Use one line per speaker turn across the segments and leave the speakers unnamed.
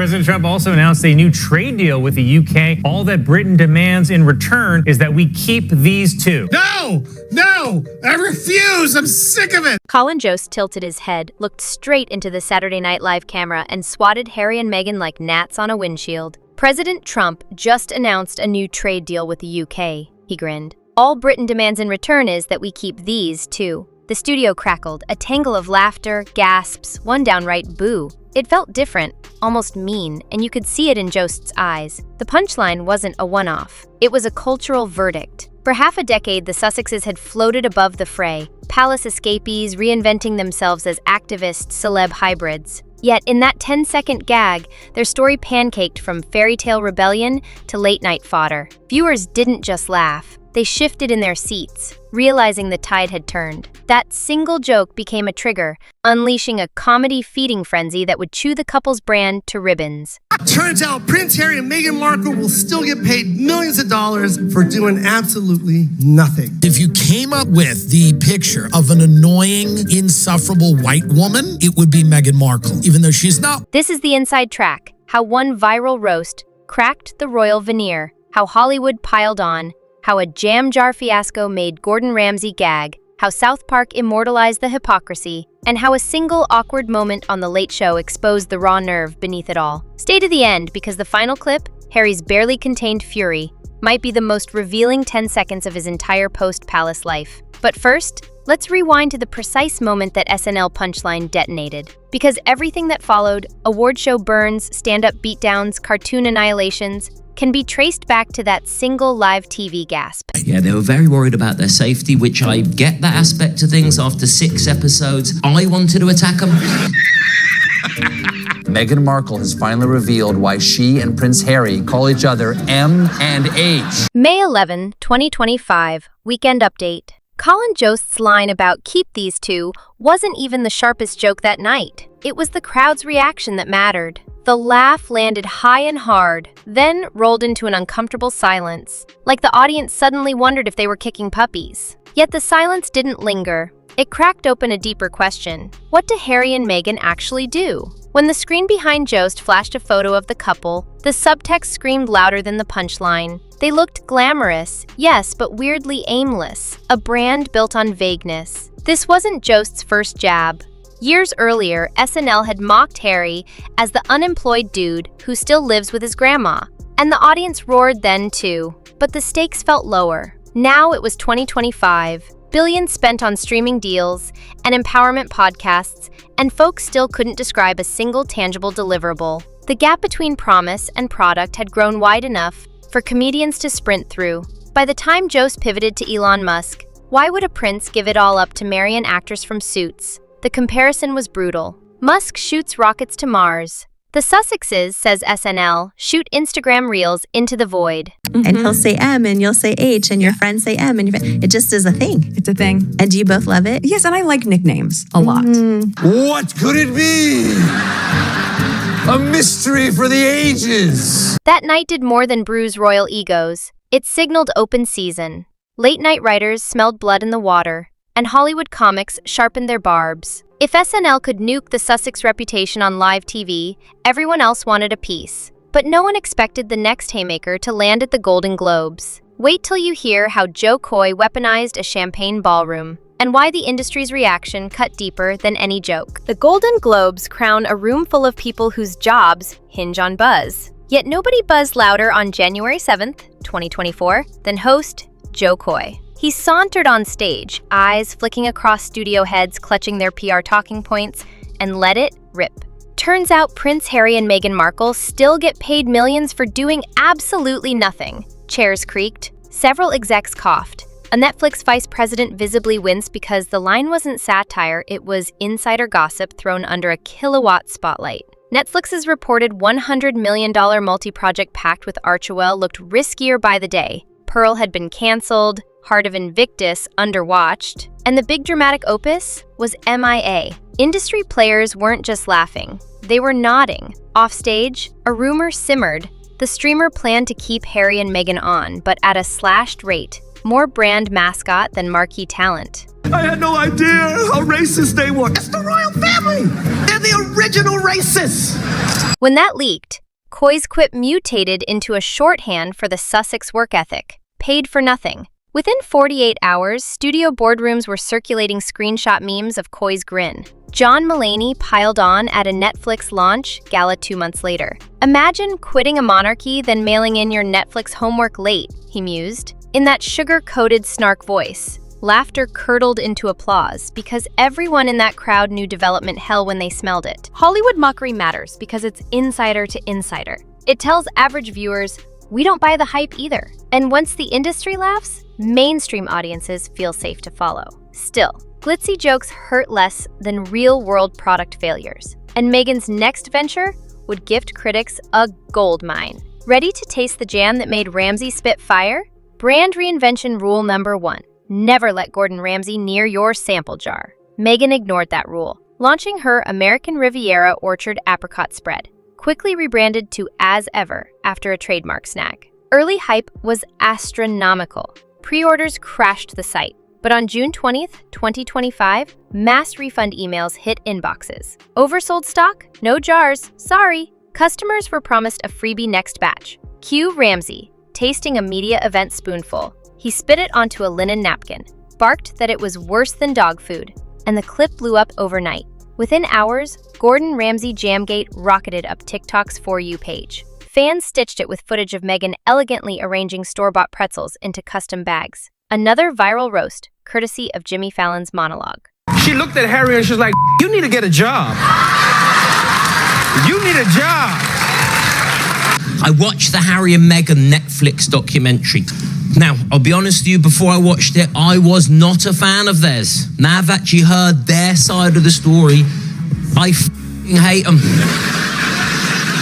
President Trump also announced a new trade deal with the UK. All that Britain demands in return is that we keep these two.
No! I refuse! I'm sick of it!
Colin Jost tilted his head, looked straight into the Saturday Night Live camera, and swatted Harry and Meghan like gnats on a windshield. President Trump just announced a new trade deal with the UK, he grinned. All Britain demands in return is that we keep these too. The studio crackled, a tangle of laughter, gasps, one downright boo. It felt different, almost mean, and you could see it in Jost's eyes. The punchline wasn't a one-off. It was a cultural verdict. For half a decade, the Sussexes had floated above the fray, palace escapees reinventing themselves as activist-celeb hybrids. Yet, in that 10-second gag, their story pancaked from fairy tale rebellion to late-night fodder. Viewers didn't just laugh. They shifted in their seats, realizing the tide had turned. That single joke became a trigger, unleashing a comedy feeding frenzy that would chew the couple's brand to ribbons.
Turns out Prince Harry and Meghan Markle will still get paid millions of dollars for doing absolutely nothing.
If you came up with the picture of an annoying, insufferable white woman, it would be Meghan Markle, even though she's not.
This is the inside track, how one viral roast cracked the royal veneer, how Hollywood piled on, how a jam jar fiasco made Gordon Ramsay gag, how South Park immortalized the hypocrisy, and how a single awkward moment on The Late Show exposed the raw nerve beneath it all. Stay to the end because the final clip, Harry's barely contained fury, might be the most revealing 10 seconds of his entire post-palace life. But first, let's rewind to the precise moment that SNL punchline detonated. Because everything that followed, award show burns, stand-up beatdowns, cartoon annihilations, can be traced back to that single live TV gasp.
Yeah, they were very worried about their safety, which I get that aspect of things. After 6 episodes, I wanted to attack them.
Meghan Markle has finally revealed why she and Prince Harry call each other M and H.
May 11, 2025, Weekend Update. Colin Jost's line about keep these two wasn't even the sharpest joke that night. It was the crowd's reaction that mattered. The laugh landed high and hard, then rolled into an uncomfortable silence, like the audience suddenly wondered if they were kicking puppies. Yet the silence didn't linger. It cracked open a deeper question. What do Harry and Meghan actually do? When the screen behind Jost flashed a photo of the couple, the subtext screamed louder than the punchline. They looked glamorous, yes, but weirdly aimless, a brand built on vagueness. This wasn't Jost's first jab. Years earlier, SNL had mocked Harry as the unemployed dude who still lives with his grandma. And the audience roared then too, but the stakes felt lower. Now it was 2025, billions spent on streaming deals and empowerment podcasts, and folks still couldn't describe a single tangible deliverable. The gap between promise and product had grown wide enough for comedians to sprint through. By the time Jost pivoted to Elon Musk, why would a prince give it all up to marry an actress from Suits? The comparison was brutal. Musk shoots rockets to Mars. The Sussexes, says SNL, shoot Instagram reels into the void.
And he'll say M and you'll say H and your friends say M and it just is a thing.
It's a thing.
And do you both love it?
Yes, and I like nicknames a lot.
What could it be? A mystery for the ages.
That night did more than bruise royal egos. It signaled open season. Late-night writers smelled blood in the water, and Hollywood comics sharpened their barbs. If SNL could nuke the Sussex reputation on live TV, everyone else wanted a piece. But no one expected the next haymaker to land at the Golden Globes. Wait till you hear how Joe Coy weaponized a champagne ballroom, and why the industry's reaction cut deeper than any joke. The Golden Globes crown a room full of people whose jobs hinge on buzz. Yet nobody buzzed louder on January 7th, 2024, than host Joe Coy. He sauntered on stage, eyes flicking across studio heads clutching their PR talking points, and let it rip. Turns out Prince Harry and Meghan Markle still get paid millions for doing absolutely nothing. Chairs creaked, several execs coughed. A Netflix vice president visibly winced because the line wasn't satire, it was insider gossip thrown under a kilowatt spotlight. Netflix's reported $100 million multi-project pact with Archewell looked riskier by the day. Pearl had been canceled, Heart of Invictus underwatched, and the big dramatic opus was MIA. Industry players weren't just laughing, they were nodding. Offstage, a rumor simmered. The streamer planned to keep Harry and Meghan on, but at a slashed rate. More brand mascot than marquee talent.
I had no idea how racist they were. It's the royal family. They're the original racists.
When that leaked, Coy's quip mutated into a shorthand for the Sussex work ethic. Paid for nothing. Within 48 hours, studio boardrooms were circulating screenshot memes of Coy's grin. John Mulaney piled on at a Netflix launch gala 2 months later. Imagine quitting a monarchy, then mailing in your Netflix homework late, he mused. In that sugar-coated snark voice, laughter curdled into applause because everyone in that crowd knew development hell when they smelled it. Hollywood mockery matters because it's insider to insider. It tells average viewers, we don't buy the hype either. And once the industry laughs, mainstream audiences feel safe to follow. Still, glitzy jokes hurt less than real-world product failures. And Meghan's next venture would gift critics a gold mine. Ready to taste the jam that made Ramsay spit fire? Brand reinvention rule number 1. Never let Gordon Ramsay near your sample jar. Meghan ignored that rule, launching her American Riviera Orchard Apricot Spread, quickly rebranded to As Ever after a trademark snag. Early hype was astronomical. Pre-orders crashed the site, but on June 20th, 2025, mass refund emails hit inboxes. Oversold stock? No jars, sorry. Customers were promised a freebie next batch. Cue Ramsay, tasting a media event spoonful. He spit it onto a linen napkin, barked that it was worse than dog food, and the clip blew up overnight. Within hours, Gordon Ramsay Jamgate rocketed up TikTok's For You page. Fans stitched it with footage of Meghan elegantly arranging store-bought pretzels into custom bags. Another viral roast, courtesy of Jimmy Fallon's monologue.
She looked at Harry and she was like, you need to get a job. You need a job.
I watched the Harry and Meghan Netflix documentary. Now, I'll be honest with you, before I watched it, I was not a fan of theirs. Now I've actually heard their side of the story, I f***ing hate them.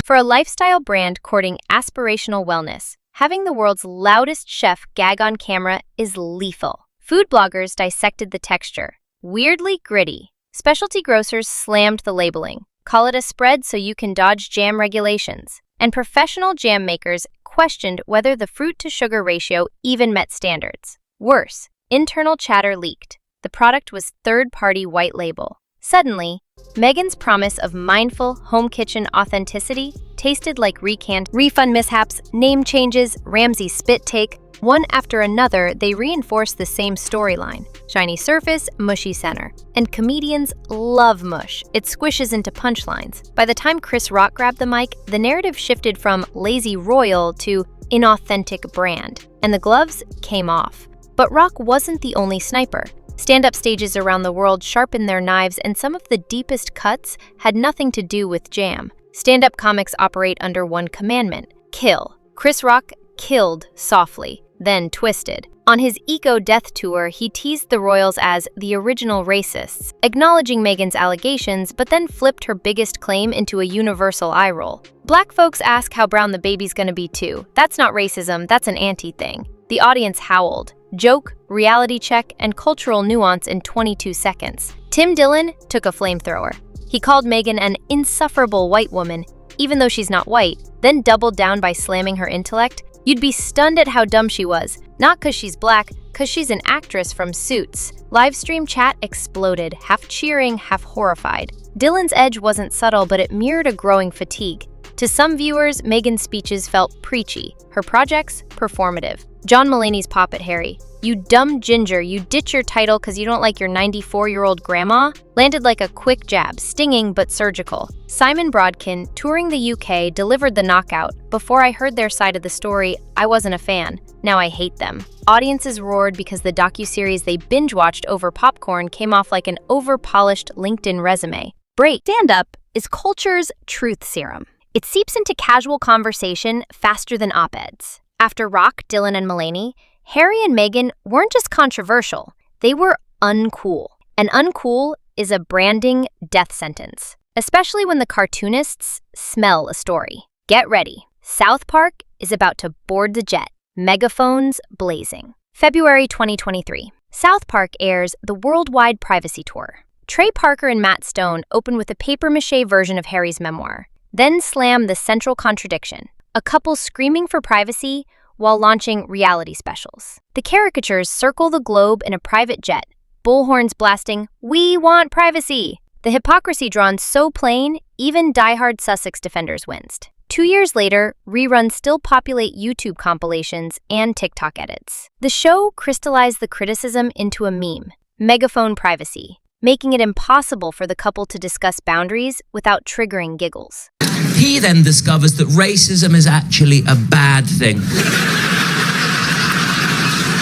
For a lifestyle brand courting aspirational wellness, having the world's loudest chef gag on camera is lethal. Food bloggers dissected the texture. Weirdly gritty. Specialty grocers slammed the labeling. Call it a spread so you can dodge jam regulations. And professional jam makers questioned whether the fruit-to-sugar ratio even met standards. Worse, internal chatter leaked. The product was third-party white label. Suddenly, Meghan's promise of mindful home kitchen authenticity tasted like recanned refund mishaps, name changes, Ramsay spit take. One after another, they reinforced the same storyline. Shiny surface, mushy center. And comedians love mush. It squishes into punchlines. By the time Chris Rock grabbed the mic, the narrative shifted from lazy royal to inauthentic brand, and the gloves came off. But Rock wasn't the only sniper. Stand-up stages around the world sharpened their knives, and some of the deepest cuts had nothing to do with jam. Stand-up comics operate under one commandment: kill. Chris Rock killed softly, then twisted. On his eco-death tour, he teased the royals as the original racists, acknowledging Meghan's allegations, but then flipped her biggest claim into a universal eye roll. Black folks ask how brown the baby's gonna be too. That's not racism, that's an anti-thing. The audience howled. Joke, reality check, and cultural nuance in 22 seconds. Tim Dillon took a flamethrower. He called Meghan an insufferable white woman, even though she's not white, then doubled down by slamming her intellect. You'd be stunned at how dumb she was. Not because she's black, because she's an actress from Suits. Livestream chat exploded, half cheering, half horrified. Dillon's edge wasn't subtle, but it mirrored a growing fatigue. To some viewers, Meghan's speeches felt preachy, her projects performative. John Mulaney's pop at Harry, "You dumb ginger, you ditch your title because you don't like your 94-year-old grandma," landed like a quick jab, stinging but surgical. Simon Brodkin, touring the UK, delivered the knockout. "Before I heard their side of the story, I wasn't a fan. Now I hate them." Audiences roared because the docuseries they binge-watched over popcorn came off like an over-polished LinkedIn resume. Break. Stand-up is culture's truth serum. It seeps into casual conversation faster than op-eds. After Rock, Dillon, and Mulaney, Harry and Meghan weren't just controversial, they were uncool. And uncool is a branding death sentence, especially when the cartoonists smell a story. Get ready. South Park is about to board the jet, megaphones blazing. February 2023. South Park airs the worldwide privacy tour. Trey Parker and Matt Stone open with a papier-mâché version of Harry's memoir, then slam the central contradiction. A couple screaming for privacy while launching reality specials. The caricatures circle the globe in a private jet, bullhorns blasting, "We want privacy!" The hypocrisy drawn so plain, even diehard Sussex defenders winced. 2 years later, reruns still populate YouTube compilations and TikTok edits. The show crystallized the criticism into a meme, megaphone privacy, making it impossible for the couple to discuss boundaries without triggering giggles.
He then discovers that racism is actually a bad thing.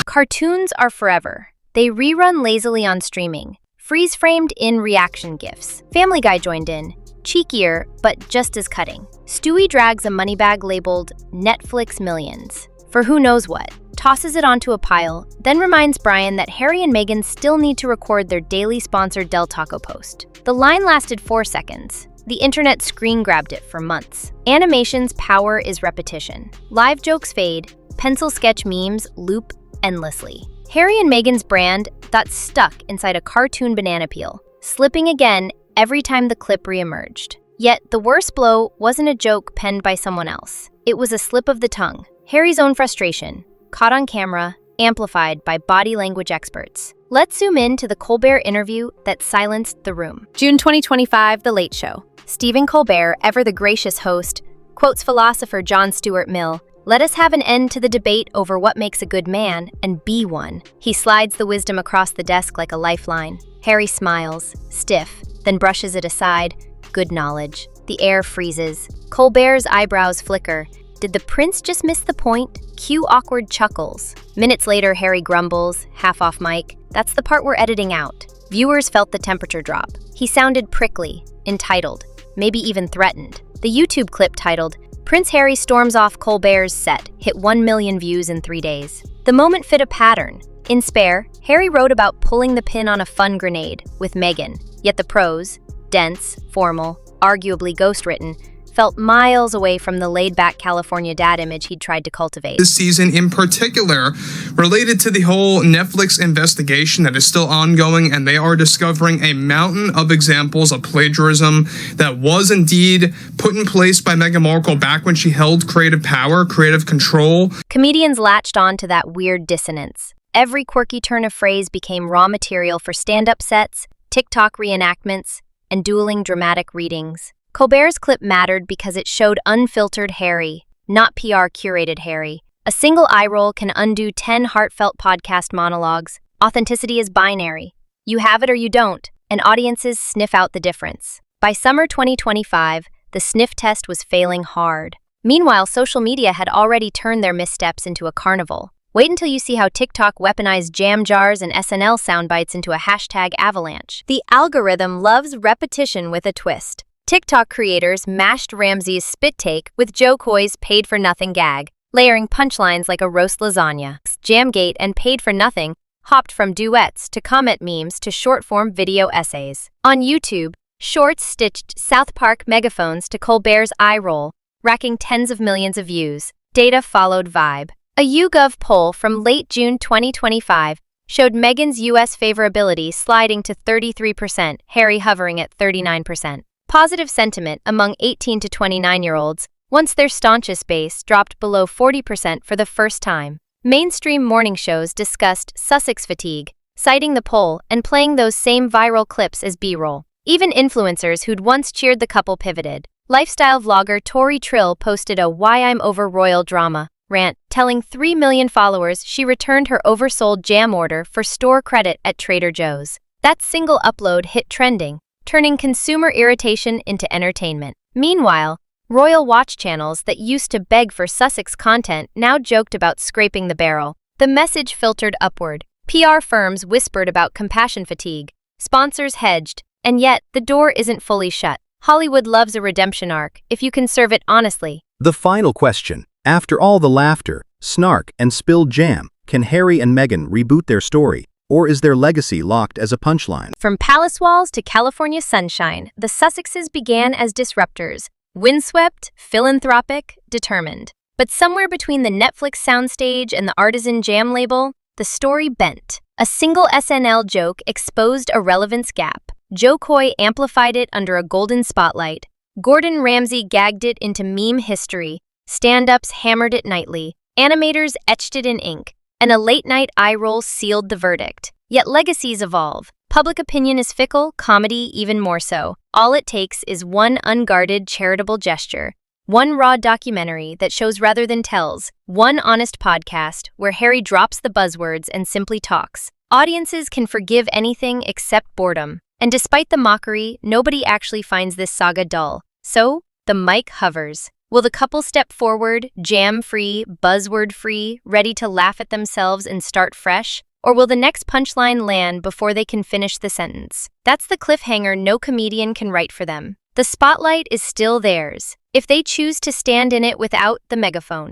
Cartoons are forever. They rerun lazily on streaming, freeze-framed in reaction GIFs. Family Guy joined in, cheekier but just as cutting. Stewie drags a money bag labeled Netflix Millions for who knows what, tosses it onto a pile, then reminds Brian that Harry and Meghan still need to record their daily sponsored Del Taco post. The line lasted 4 seconds. The internet screen grabbed it for months. Animation's power is repetition. Live jokes fade, pencil sketch memes loop endlessly. Harry and Meghan's brand got stuck inside a cartoon banana peel, slipping again every time the clip reemerged. Yet the worst blow wasn't a joke penned by someone else. It was a slip of the tongue. Harry's own frustration, caught on camera, amplified by body language experts. Let's zoom in to the Colbert interview that silenced the room. June 2025, The Late Show. Stephen Colbert, ever the gracious host, quotes philosopher John Stuart Mill, "Let us have an end to the debate over what makes a good man and be one." He slides the wisdom across the desk like a lifeline. Harry smiles, stiff, then brushes it aside. Good knowledge. The air freezes. Colbert's eyebrows flicker. Did the prince just miss the point? Cue awkward chuckles. Minutes later, Harry grumbles, half off mic. That's the part we're editing out. Viewers felt the temperature drop. He sounded prickly, entitled, maybe even threatened. The YouTube clip titled, "Prince Harry Storms Off Colbert's Set," hit 1 million views in 3 days. The moment fit a pattern. In Spare, Harry wrote about pulling the pin on a fun grenade with Meghan, yet the prose, dense, formal, arguably ghostwritten, felt miles away from the laid-back California dad image he'd tried to cultivate.
This season in particular, related to the whole Netflix investigation that is still ongoing, and they are discovering a mountain of examples of plagiarism that was indeed put in place by Meghan Markle back when she held creative power, creative control.
Comedians latched on to that weird dissonance. Every quirky turn of phrase became raw material for stand-up sets, TikTok reenactments, and dueling dramatic readings. Colbert's clip mattered because it showed unfiltered Harry, not PR-curated Harry. A single eye roll can undo 10 heartfelt podcast monologues. Authenticity is binary. You have it or you don't, and audiences sniff out the difference. By summer 2025, the sniff test was failing hard. Meanwhile, social media had already turned their missteps into a carnival. Wait until you see how TikTok weaponized jam jars and SNL soundbites into a hashtag avalanche. The algorithm loves repetition with a twist. TikTok creators mashed Ramsey's spit take with Joe Coy's paid-for-nothing gag, layering punchlines like a roast lasagna. Jamgate and Paid for Nothing hopped from duets to comment memes to short-form video essays. On YouTube, Shorts stitched South Park megaphones to Colbert's eye roll, racking tens of millions of views. Data followed vibe. A YouGov poll from late June 2025 showed Meghan's U.S. favorability sliding to 33%, Harry hovering at 39%. Positive sentiment among 18 to 29-year-olds, once their staunchest base, dropped below 40% for the first time. Mainstream morning shows discussed Sussex fatigue, citing the poll and playing those same viral clips as B-roll. Even influencers who'd once cheered the couple pivoted. Lifestyle vlogger Tori Trill posted a "Why I'm Over Royal Drama" rant, telling 3 million followers she returned her oversold jam order for store credit at Trader Joe's. That single upload hit trending, turning consumer irritation into entertainment. Meanwhile, royal watch channels that used to beg for Sussex content now joked about scraping the barrel. The message filtered upward. PR firms whispered about compassion fatigue. Sponsors hedged. And yet, the door isn't fully shut. Hollywood loves a redemption arc, if you can serve it honestly.
The final question. After all the laughter, snark, and spilled jam, can Harry and Meghan reboot their story? Or is their legacy locked as a punchline?
From palace walls to California sunshine, the Sussexes began as disruptors, windswept, philanthropic, determined. But somewhere between the Netflix soundstage and the artisan jam label, the story bent. A single SNL joke exposed a relevance gap. Joe Coy amplified it under a golden spotlight. Gordon Ramsay gagged it into meme history. Stand-ups hammered it nightly. Animators etched it in ink, and a late-night eye roll sealed the verdict. Yet legacies evolve. Public opinion is fickle, comedy even more so. All it takes is one unguarded charitable gesture, one raw documentary that shows rather than tells, one honest podcast where Harry drops the buzzwords and simply talks. Audiences can forgive anything except boredom. And despite the mockery, nobody actually finds this saga dull. So, the mic hovers. Will the couple step forward, jam-free, buzzword-free, ready to laugh at themselves and start fresh? Or will the next punchline land before they can finish the sentence? That's the cliffhanger no comedian can write for them. The spotlight is still theirs, if they choose to stand in it without the megaphone.